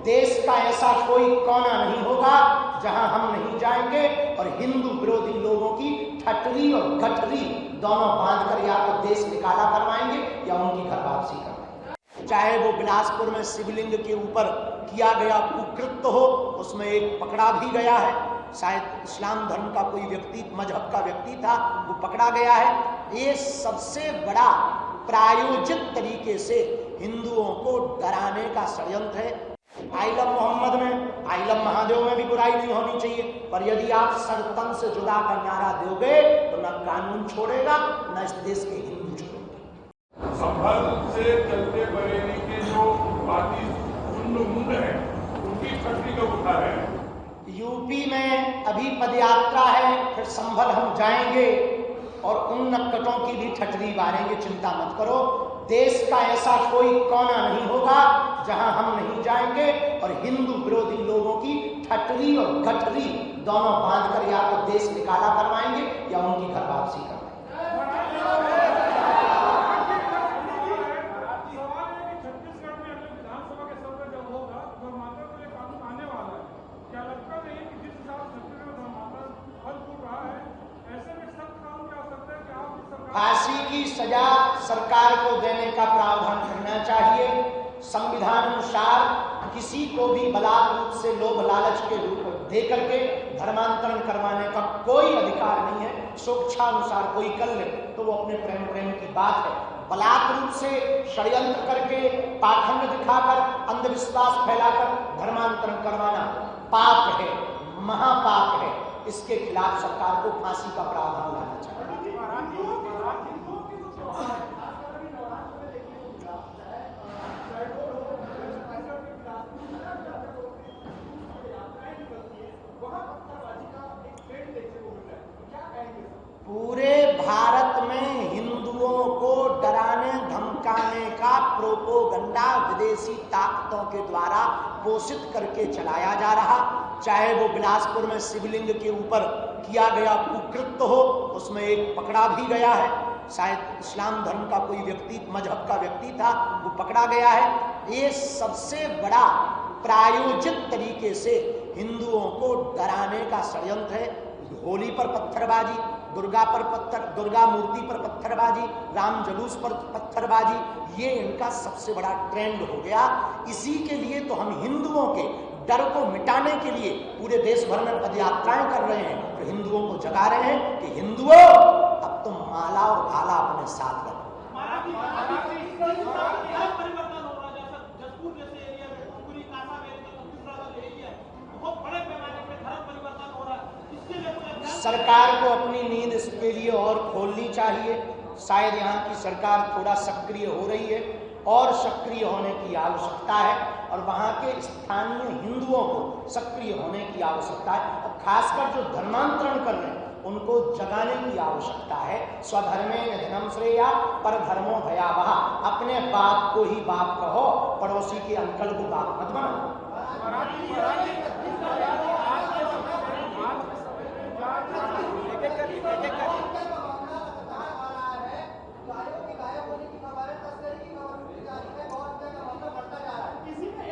देश का ऐसा कोई कोना नहीं होगा जहां हम नहीं जाएंगे और हिंदू विरोधी लोगों की ठटरी और गठरी दोनों बांधकर या तो देश निकाला करवाएंगे या उनकी घर वापसी करवाएंगे। चाहे वो बिलासपुर में शिवलिंग के ऊपर किया गया कुकृत्य हो, उसमें एक पकड़ा भी गया है, शायद इस्लाम धर्म का कोई व्यक्ति, मजहब का व्यक्ति था, वो पकड़ा गया है। ये सबसे बड़ा प्रायोजित तरीके से हिंदुओं को डराने का षड्यंत्र है। आइलम मोहम्मद में, आइलम महादेव में भी बुराई नहीं होनी चाहिए, पर यदि आप सरतन से जुदा का नारा दोगे तो न कानून छोड़ेगा न इस देश के हिंदू छोड़ेंगे। संभल से चलते बरेली के जो बाकी मुंड है उनकी छठी कब उठा रहे हैं? यूपी में अभी पदयात्रा है, फिर संभल हम जाएंगे और उन नक्कटों की भी ठटरी मारेंगे, चिंता मत करो। देश का ऐसा कोई कोना नहीं होगा जहां हम नहीं जाएंगे और हिंदू विरोधी लोगों की ठटरी और गठरी दोनों बांधकर या तो देश निकाला करवाएंगे या उनकी घर वापसी करवाएंगे। फांसी की सजा सरकार को देने का प्रावधान करना चाहिए। संविधान अनुसार किसी को भी बलात् रूप से लोभ लालच के रूप दे करके धर्मांतरण करवाने का कोई अधिकार नहीं है। स्वेच्छानुसार कोई कर ले तो वो अपने प्रेम की बात है। बलात् रूप से षड्यंत्र करके, पाखंड दिखाकर, अंधविश्वास फैलाकर धर्मांतरण करवाना पाप है, महापाप है। इसके खिलाफ सरकार को फांसी का प्रावधान लाना चाहिए। पूरे भारत में हिंदुओं को डराने धमकाने का प्रोपोगंडा विदेशी ताकतों के द्वारा पोषित करके चलाया जा रहा। चाहे वो बिलासपुर में शिवलिंग के ऊपर किया गया कुकृत्य हो, उसमें एक पकड़ा भी गया है, शायद इस्लाम धर्म का कोई व्यक्ति, मजहब का व्यक्ति था, वो पकड़ा गया है। ये सबसे बड़ा प्रायोजित तरीके से हिंदुओं को डराने का षड्यंत्र है। होली पर पत्थरबाजी, दुर्गा मूर्ति पर पत्थरबाजी, राम जुलूस पर पत्थरबाजी, ये इनका सबसे बड़ा ट्रेंड हो गया। इसी के लिए तो हम हिंदुओं के डर को मिटाने के लिए पूरे देश भर में पदयात्राएं कर रहे हैं और हिंदुओं को जगा रहे हैं कि हिंदुओं अब तुम माला और भाला अपने साथ रखो। सरकार को अपनी नींद इसके लिए और खोलनी चाहिए। शायद यहाँ की सरकार थोड़ा सक्रिय हो रही है और सक्रिय होने की आवश्यकता है और वहाँ के स्थानीय हिंदुओं को सक्रिय होने की आवश्यकता है और खासकर जो धर्मांतरण कर रहे हैं उनको जगाने की आवश्यकता है। स्वधर्मे निधनम श्रेया परधर्मो भयावह। अपने बाप को ही बाप कहो, पड़ोसी के अंकल को बाप मत बनाओ।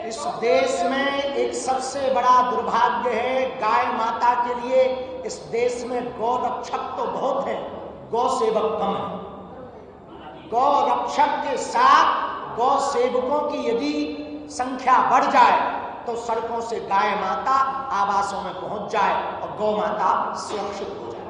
इस देश में एक सबसे बड़ा दुर्भाग्य है गाय माता के लिए। इस देश में गौ रक्षक तो बहुत है, गौ सेवक कम है। गौ रक्षक के साथ गौ सेवकों की यदि संख्या बढ़ जाए तो सड़कों से गाय माता आवासों में पहुंच जाए और गौ माता सुरक्षित हो जाए।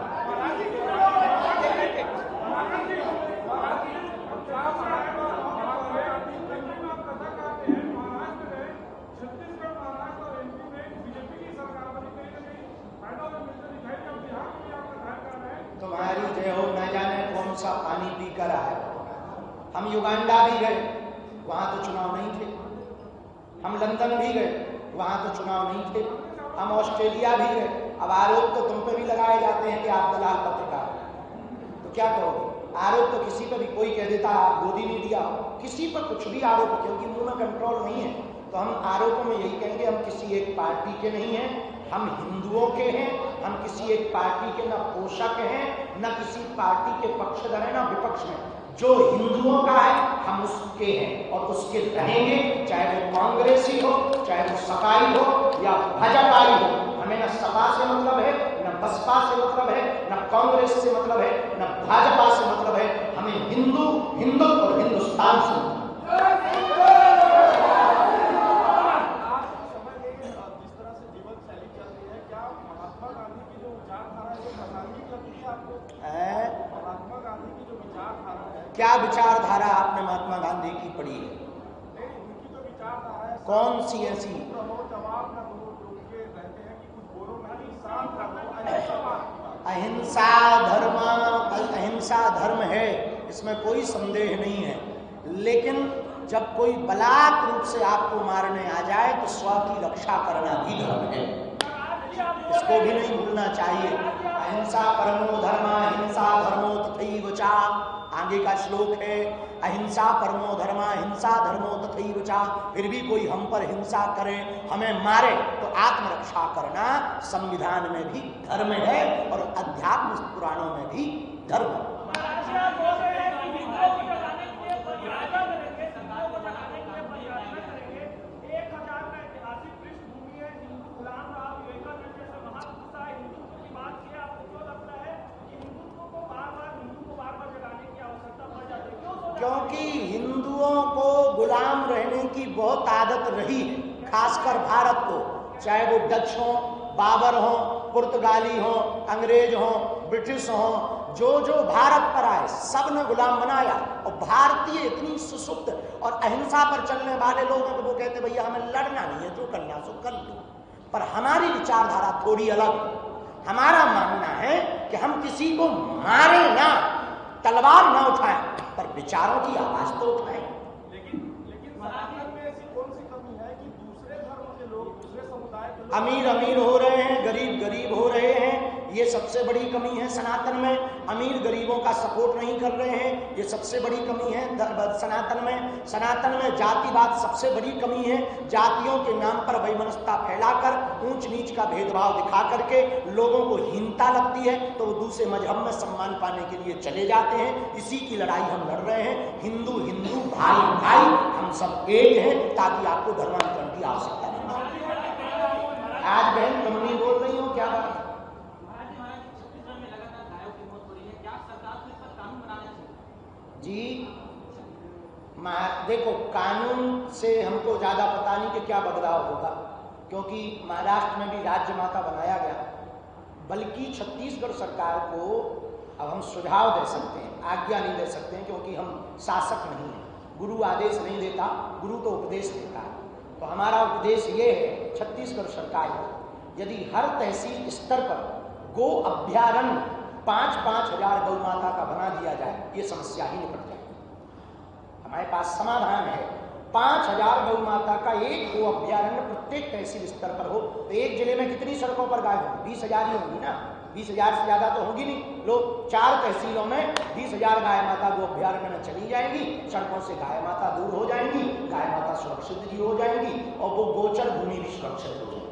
तुम्हारी जय हो, न जाने कौन सा पानी पीकर आए। हम युगांडा भी गए, वहां तो चुनाव नहीं थे। हम लंदन भी गए, वहां तो चुनाव नहीं थे। हम ऑस्ट्रेलिया भी गए। अब आरोप तो तुम पे भी लगाए जाते हैं कि आप दलाल पत्रकार, तो क्या करोगे? आरोप तो किसी पर भी कोई कह देता आप गोदी नहीं दिया, किसी पर कुछ भी आरोप, क्योंकि मुंह में कंट्रोल नहीं है। तो हम आरोपों में यही कहेंगे हम किसी एक पार्टी के नहीं हैं, हम हिंदुओं के हैं। हम किसी एक पार्टी के न पोषक हैं, न किसी पार्टी के पक्षधर हैं, न विपक्ष में। जो हिंदुओं का है हम उसके हैं और उसके रहेंगे, चाहे वो कांग्रेसी हो, चाहे वो सपा भाजपाई हो, हमें न सपा से मतलब है, न बसपा से मतलब है, न कांग्रेस से मतलब है, न भाजपा से मतलब है, हमें हिंदू, हिंदुत्व और हिंदुस्तान से मतलब है। महात्मा गांधी की जो विचारधारा है, क्या विचारधारा आपने महात्मा गांधी की पढ़ी है? उनकी जो विचारधारा है, कौन सी ऐसी? जवाब न दो, जो के कहते हैं कि कुछ बोलो नहीं, शांत रहो, अहिंसावाद की बात। अहिंसा धर्म है, इसमें कोई संदेह नहीं है, लेकिन जब कोई बलात् रूप से आपको मारने आ जाए तो स्व की रक्षा करना भी धर्म है, इसको भी नहीं भूलना चाहिए। अहिंसा परमो धर्म, हिंसा धर्मो तथैव च, आगे का श्लोक है, अहिंसा परमो धर्म, हिंसा धर्मो तथैव च। फिर भी कोई हम पर हिंसा करे, हमें मारे, तो आत्मरक्षा करना संविधान में भी धर्म है और अध्यात्म पुराणों में भी धर्म है। क्योंकि हिंदुओं को गुलाम रहने की बहुत आदत रही है, खासकर भारत को, चाहे वो डच हो, बाबर हो, पुर्तगाली हो, अंग्रेज हो, ब्रिटिश हो, जो जो भारत पर आए सब ने गुलाम बनाया। और भारतीय इतनी सुसुप्त और अहिंसा पर चलने वाले लोग हैं, तो वो कहते भैया हमें लड़ना नहीं है, जो करना सो कर लो। पर हमारी विचारधारा थोड़ी अलग है। हमारा मानना है कि हम किसी को मारे ना, तलवार ना उठाएं, पर विचारों की आवाज तो उठाएं। लेकिन सनातन में ऐसी कौन सी कमी है कि दूसरे धर्म के लोग, दूसरे समुदाय के लोग अमीर अमीर हो रहे हैं, गरीब गरीब हो रहे हैं, ये सबसे बड़ी कमी है सनातन में। अमीर गरीबों का सपोर्ट नहीं कर रहे हैं, ये सबसे बड़ी कमी है सनातन में। सनातन में जातिवाद सबसे बड़ी कमी है। जातियों के नाम पर वैमनस्यता फैलाकर, ऊंच नीच का भेदभाव दिखा करके लोगों को हीनता लगती है, तो वो दूसरे मजहब में सम्मान पाने के लिए चले जाते हैं। इसी की लड़ाई हम लड़ रहे हैं। हिंदू हिंदू, भाई भाई, हम सब एक हैं, ताकि आपको धर्मांतरण की आवश्यकता नहीं। आज बहन तुम नहीं बोल रही हो, क्या बात? जी देखो, कानून से हमको ज्यादा पता नहीं कि क्या बदलाव होगा, क्योंकि महाराष्ट्र में भी राज्य माता बनाया गया। बल्कि छत्तीसगढ़ सरकार को अब हम सुझाव दे सकते हैं, आज्ञा नहीं दे सकते हैं, क्योंकि हम शासक नहीं हैं। गुरु आदेश नहीं देता, गुरु तो उपदेश देता है। तो हमारा उपदेश ये है छत्तीसगढ़ सरकार को, यदि हर तहसील स्तर पर गो अभ्यारण्य 5-5 हजार गौ माता का बना दिया जाए, ये समस्या ही निपट जाए। हमारे पास समाधान है। 5000 गौ माता का एक गो अभ्यारण्य प्रत्येक तहसील स्तर पर हो, तो एक जिले में कितनी सड़कों पर गाय होगी? 20,000 ही होगी ना। 20,000 से ज्यादा तो होगी नहीं। लोग 4 तहसीलों में 20,000 गाय माता गो अभ्यारण्य में चली जाएंगी, सड़कों से गाय माता दूर हो जाएंगी, गाय माता सुरक्षित भी हो जाएंगी और वो गोचर भूमि भी सुरक्षित हो जाएगी।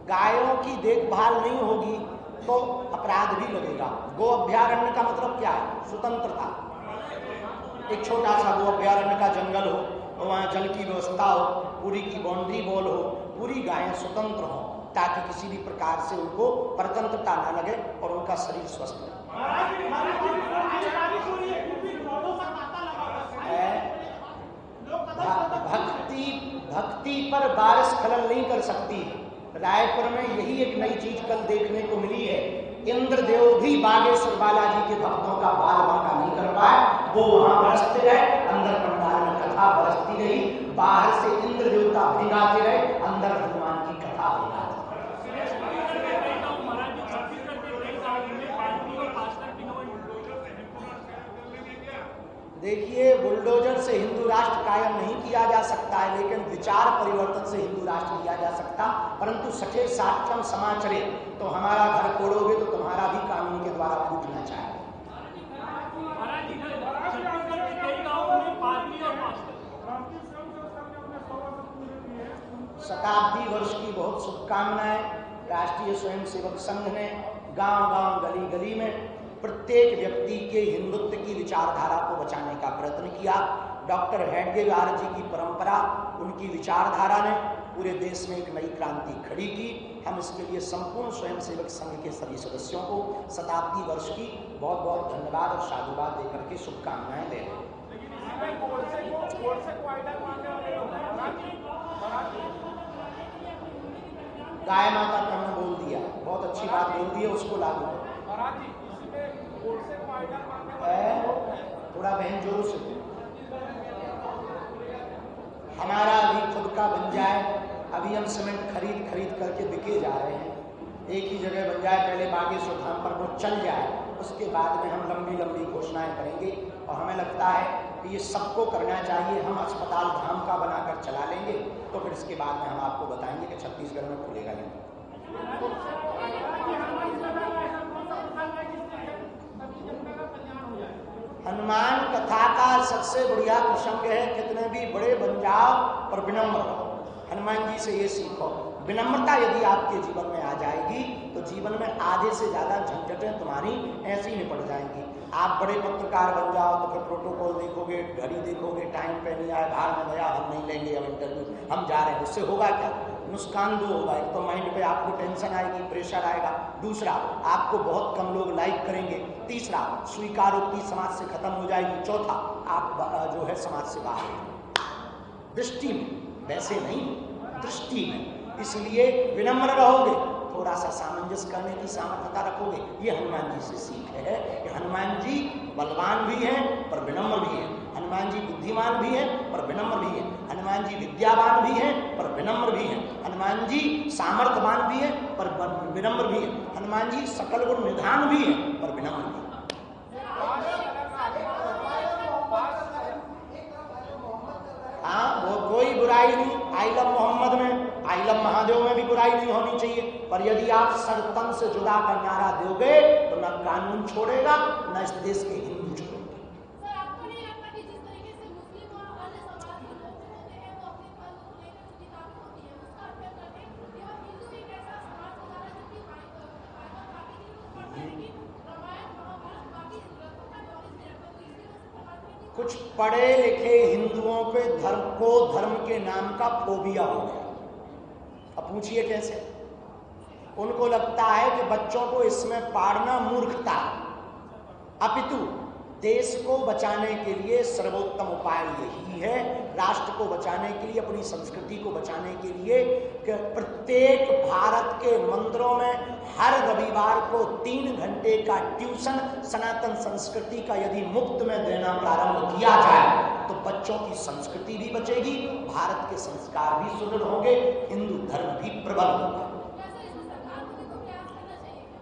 गायों की देखभाल नहीं होगी तो अपराध भी लगेगा। गो अभ्यारण्य का मतलब क्या है? स्वतंत्रता। एक छोटा सा गो अभ्यारण्य का जंगल हो, और वहाँ जल की व्यवस्था हो, पूरी की बाउंड्री वॉल हो, पूरी गायें स्वतंत्र हो, ताकि किसी भी प्रकार से उनको परतंत्रता न लगे और उनका शरीर स्वस्थ रहे। भक्ति पर बारिश खलल नहीं कर सकती। रायपुर में यही एक नई चीज कल देखने को मिली है। इंद्रदेव भी बागेश्वर बालाजी के भक्तों का बाल बांका नहीं कर पाए। वो वहां बरसते रहे, अंदर पंडाल में कथा बरसती रही, बाहर से इंद्र देवता भिगाते रहे, अंदर हनुमान की कथा भिगाती। देखिए, बुलडोजर से हिंदू राष्ट्र कायम नहीं किया जा सकता है, लेकिन विचार परिवर्तन से हिंदू राष्ट्र किया जा सकता। परंतु सठे साक्षम समाचरे, तो हमारा घर फोड़ोगे तो तुम्हारा भी कानून के द्वारा फूटना चाहिए। शताब्दी वर्ष की बहुत शुभकामनाएं। राष्ट्रीय स्वयंसेवक संघ ने गांव-गांव, गली-गली में प्रत्येक व्यक्ति के हिंदुत्व की विचारधारा को बचाने का प्रयत्न किया। किया। डॉक्टर हेडगेवार जी की परंपरा, उनकी विचारधारा ने पूरे देश में एक नई क्रांति खड़ी की। हम इसके लिए संपूर्ण स्वयंसेवक संघ के सभी सदस्यों को शताब्दी वर्ष की बहुत बहुत धन्यवाद और साधुवाद देकर के शुभकामनाएं दे रहे हैं। गाय माता का हमने बोल दिया, बहुत अच्छी बात बोल दी है, उसको लागू थोड़ा बहन जोर से। हमारा अभी खुद का बन जाए, अभी हम सीमेंट खरीद करके बिके जा रहे हैं। एक ही जगह बन जाए, पहले बागेश्वर धाम पर वो चल जाए, उसके बाद में हम लंबी लंबी घोषणाएं करेंगे। और हमें लगता है कि ये सबको करना चाहिए। हम अस्पताल धाम का बनाकर चला लेंगे तो फिर इसके बाद में हम आपको बताएंगे कि छत्तीसगढ़ में खुलेगा नहीं। हनुमान कथा का सबसे बढ़िया प्रसंग है, कितने भी बड़े बन जाओ पर विनम्र रहो। हनुमान जी से ये सीखो, विनम्रता यदि आपके जीवन में आ जाएगी तो जीवन में आधे से ज्यादा झंझटें तुम्हारी ऐसी निपट जाएंगी। आप बड़े पत्रकार बन जाओ तो फिर प्रोटोकॉल देखोगे, घड़ी देखोगे, टाइम पे नहीं आए, बाहर में गया, हम नहीं लेंगे अब इंटरव्यू, हम जा रहे हैं। उससे होगा क्या? नुकसान दो होगा। एक तो माइंड पे आपको टेंशन आएगी, प्रेशर आएगा। दूसरा, आपको बहुत कम लोग लाइक करेंगे। तीसरा, स्वीकारोक्ति समाज से खत्म हो जाएगी। चौथा, आप जो है समाज से बाहर दृष्टि में, वैसे नहीं दृष्टि में। इसलिए विनम्र रहोगे, थोड़ा सा सामंजस्य करने की सामर्थ्यता रखोगे। ये हनुमान जी से सीख है कि हनुमान जी बलवान भी हैं पर विनम्र भी हैं। हनुमान जी बुद्धिमान भी हैं पर विनम्र भी हैं। हनुमान जी विद्यावान भी हैं पर विनम्र भी हैं। हनुमान जी सामर्थ्यवान भी हैं पर विनम्र भी हैं। हनुमान जी सकल गुण निधान भी हैं पर विनम्र भी हैं। हाँ, वो कोई बुराई नहीं। आई लव मोहम्मद में, आई लव महादेव में भी बुराई नहीं होनी चाहिए। पर यदि आप सरतन से जुदा का नारा दोगे तो न कानून छोड़ेगा न इस देश के हिंदू छोड़ेंगे। सर, आपको नहीं लगता कि जिस तरीके से मुस्लिम और अन्य समाज के लोग होते हैं वो अपने फल को लेकर जो किताबें होती है उसका अध्ययन करते हैं, केवल हिंदू एक ऐसा समाज होता है जो कि बाकी चीजों को पढ़ते हैं, लेकिन रामायण महाभारत बाकी ग्रंथों का नॉलेज नहीं रखते, तो इसलिए उसको पढ़ते हैं। कुछ पढ़े लिखे हिंदुओं पे धर्म के नाम का फोबिया हो गया। अब पूछिए कैसे? उनको लगता है कि बच्चों को इसमें पाढ़ना मूर्खता, अपितु देश को बचाने के लिए सर्वोत्तम उपाय यही है, राष्ट्र को बचाने के लिए, अपनी संस्कृति को बचाने के लिए, कि प्रत्येक भारत के मंदिरों में हर रविवार को 3 घंटे का ट्यूशन सनातन संस्कृति का यदि मुफ्त में देना प्रारंभ किया जाए तो बच्चों की संस्कृति भी बचेगी, भारत के संस्कार भी सुदृढ़ होंगे, हिंदू धर्म भी प्रबल होगा।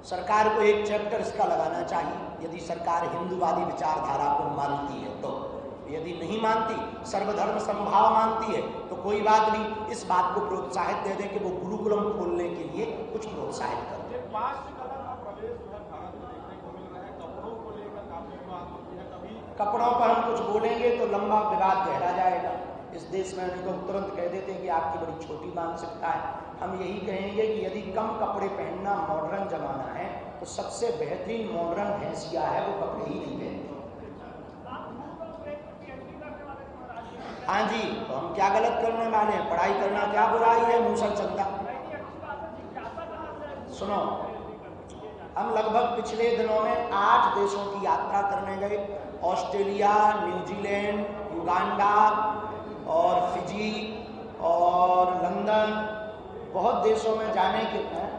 सरकार को एक चैप्टर इसका लगाना चाहिए, यदि सरकार हिंदूवादी विचारधारा को मानती है तो। यदि नहीं मानती, सर्वधर्म समभाव मानती है तो कोई बात नहीं, इस बात को प्रोत्साहित दे दे कि वो गुरुकुलम खोलने के लिए कुछ प्रोत्साहित कर दे। कपड़ों पर हम कुछ बोलेंगे तो लंबा विवाद गहरा जाएगा। इस देश में नहीं तो तुरंत कह देते हैं कि आपकी बड़ी छोटी मानसिकता है। हम यही कहेंगे कि यदि कम कपड़े पहनना मॉडर्न जमाना है तो सबसे बेहतरीन मॉडर्न हैसिया है वो कपड़े ही नहीं पहनते। हाँ जी, तो हम क्या गलत करने वाले हैं? पढ़ाई करना क्या बुराई है? मूसल चंदा। सुनो, हम लगभग पिछले दिनों में 8 देशों की यात्रा करने गए। ऑस्ट्रेलिया, न्यूजीलैंड, युगांडा और फिजी और लंदन, बहुत देशों में जाने के बाद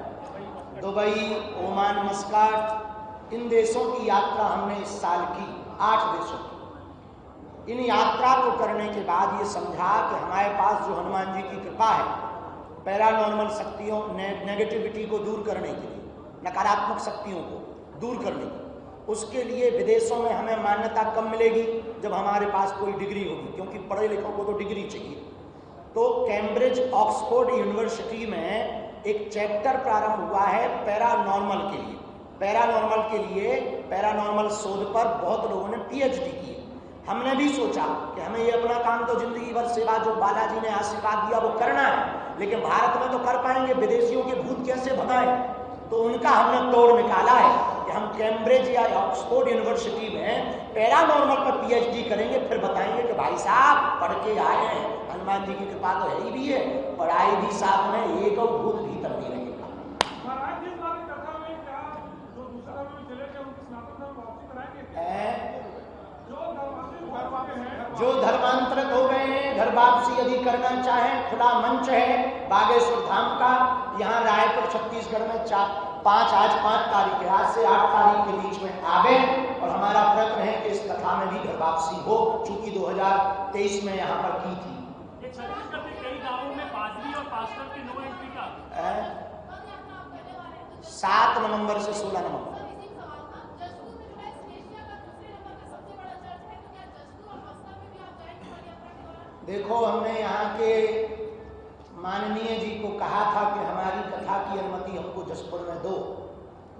दुबई, ओमान, मस्कट, इन देशों की यात्रा हमने इस साल की, 8 देशों की। इन यात्रा को करने के बाद ये समझा कि हमारे पास जो हनुमान जी की कृपा है, पैरानॉर्मल शक्तियों, नेगेटिविटी को दूर करने के लिए, नकारात्मक शक्तियों को दूर करने के लिए, उसके लिए विदेशों में हमें मान्यता कम मिलेगी जब हमारे पास कोई डिग्री होगी, क्योंकि पढ़े लिखों को तो डिग्री चाहिए। तो कैम्ब्रिज ऑक्सफोर्ड यूनिवर्सिटी में एक चैप्टर प्रारंभ हुआ है पैरानॉर्मल के लिए। पैरानॉर्मल के लिए, पैरानॉर्मल शोध पर बहुत लोगों ने पीएचडी की है। हमने भी सोचा कि हमें ये अपना काम तो जिंदगी भर सेवा जो बालाजी ने आशीर्वाद दिया वो करना है, लेकिन भारत में तो कर पाएंगे, विदेशियों के भूत कैसे भगाएं? तो उनका हमने तोड़ निकाला है कि कि हम कैम्ब्रिज या ऑक्सफोर्ड यूनिवर्सिटी में पैरानॉर्मल पर पीएचडी करेंगे, फिर बताएंगे कि भाई साहब पढ़ के आए हैं, हनुमान जी की कृपा तो है ही भी है, पढ़ाई भी साथ में, एक और भूत भीतर भी रहेगा। महाराज जिस बार कथा में क्या जो दूसरा धर्म में चले गए उनकी सनातन धर्म वापसी कराएंगे? जो धर्मांतरित हो गए हैं, घर वापसी यदि करना चाहें, खुला मंच है बागेश्वर धाम का। यहाँ रायपुर छत्तीसगढ़ में आज 5 तारीख है, आज से 8 तारीख के बीच में आवे, और हमारा प्रयत्न है कि इस कथा में भी घर वापसी हो, चूंकि 2023 में यहाँ पर की थी। छत्तीसगढ़ के कई गांवों में पादरी और पास्टर की नो एंट्री का 7 नवंबर से 16 नवंबर। देखो, हमने यहाँ के माननीय जी को कहा था कि हमारी कथा की अनुमति हमको जसपुर में दो,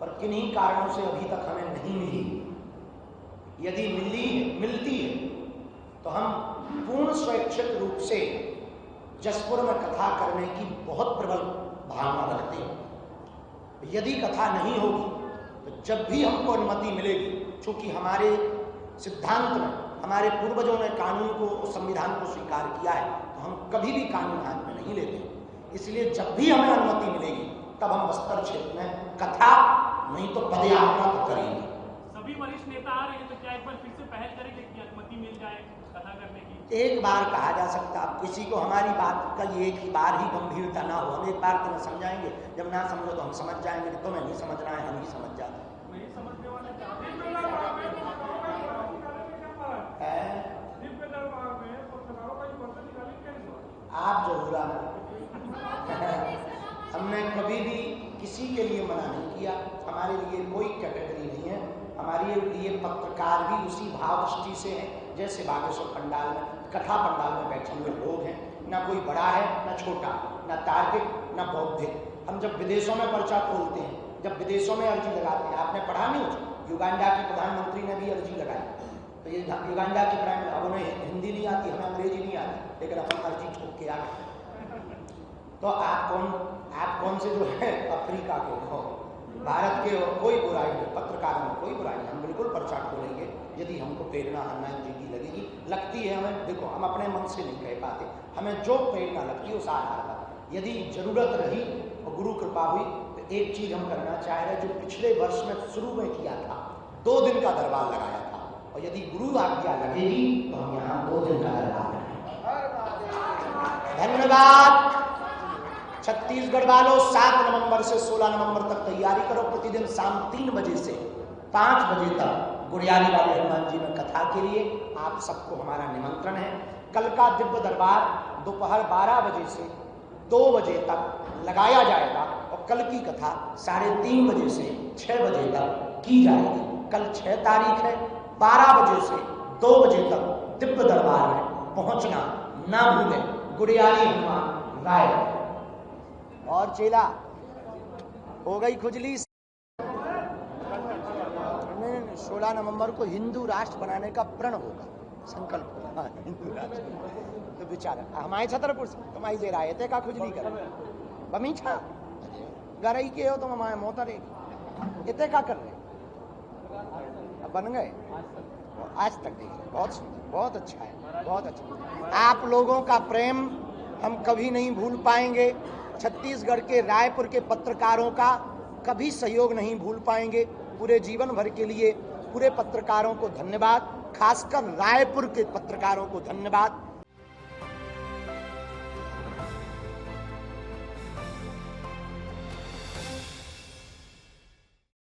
पर किन्हीं कारणों से अभी तक हमें नहीं मिली। यदि मिलती है तो हम पूर्ण स्वैच्छिक रूप से जसपुर में कथा करने की बहुत प्रबल भावना रखते हैं। यदि कथा नहीं होगी तो जब भी हमको अनुमति मिलेगी, चूंकि हमारे सिद्धांत में हमारे पूर्वजों ने कानून को, संविधान को स्वीकार किया है, तो हम कभी भी कानून हाथ में नहीं लेते। इसलिए जब भी हमें अनुमति मिलेगी तब हम बस्तर क्षेत्र में कथा नहीं तो पदयात्रा तो करेंगे। सभी वरिष्ठ नेता आ रहे हैं, तो क्या एक बार फिर से पहल करेंगे कि अनुमति मिल जाए कथा करने की? एक बार कहा जा सकता, अब किसी को हमारी बात का ये एक ही बार ही गंभीरता ना हो। हम एक बार तुम्हें समझाएंगे, जब ना समझो तो हम समझ जाएंगे कि तुम्हें नहीं समझना है, हम ही समझ जाते नहीं समझने वाले आप जरूर आना। हमने कभी भी किसी के लिए मना नहीं किया, हमारे लिए कोई कैटेगरी नहीं है। हमारे लिए पत्रकार भी उसी भाव दृष्टि से हैं जैसे बागेश्वर पंडाल में, कथा पंडाल में बैठे हुए लोग हैं। ना कोई बड़ा है ना छोटा, ना तार्किक ना बौद्धिक। हम जब विदेशों में पर्चा खोलते हैं, जब विदेशों में अर्जी लगाते हैं, आपने पढ़ा न्यूज, युगांडा के प्रधानमंत्री ने भी अर्जी लगाई। तो ये युगांडा के प्राइम, अब उन्हें हिंदी नहीं आती, हमें अंग्रेजी नहीं आती, लेकिन अपन अर्जी ठोक के आ गए। तो आप कौन से जो है अफ्रीका के हो, भारत के हो, कोई बुराई नहीं, पत्रकार में कोई बुराई नहीं। हम बिल्कुल पर्चा खोलेंगे यदि हमको प्रेरणा हनुमान जी की लगेगी, लगती है हमें। देखो, हम अपने मन से नहीं कह पाते, हमें जो प्रेरणा लगती है उस आधार पर यदि जरूरत रही और गुरु कृपा हुई तो एक चीज हम करना चाह रहे हैं जो पिछले वर्ष में शुरू में किया था, 2 दिन का दरबार लगाया था, और यदि गुरु आज्ञा लगेगी तो हम यहाँ 2 दिन का दरबार लगाएंगे। धन्यवाद। छत्तीसगढ़ वालों, 7 नवंबर से 16 नवंबर तक तैयारी करो। प्रतिदिन शाम 3 बजे से 5 बजे तक गुड़ियाली वाले हनुमान जी में कथा के लिए आप सबको हमारा निमंत्रण है। कल का दिव्य दरबार दोपहर 12 बजे से 2 बजे तक लगाया जाएगा, और कल की कथा 3:30 बजे से 6 बजे तक की जाएगी। कल 6 तारीख है, 12 बजे से 2 बजे तक दिव्य दरबार में पहुंचना ना भूलें। गुड़ियाली हनुमान राय। और चेला हो गई खुजली। नहीं, 16 नवंबर को हिंदू राष्ट्र बनाने का प्रण होगा, संकल्प होगा हिंदू राष्ट्र। तो बेचारा हमारे छतरपुर से तुम आई दे रहा है का खुजली कर बमीछा गरई के हो तुम, हमारे मोहतर इतने का कर रहे बन गए। आज तक देखिए, बहुत अच्छा है, बहुत अच्छा। आप लोगों का प्रेम हम कभी नहीं भूल पाएंगे। छत्तीसगढ़ के रायपुर के पत्रकारों का कभी सहयोग नहीं भूल पाएंगे। पूरे जीवन भर के लिए पूरे पत्रकारों को धन्यवाद, खासकर रायपुर के पत्रकारों को धन्यवाद।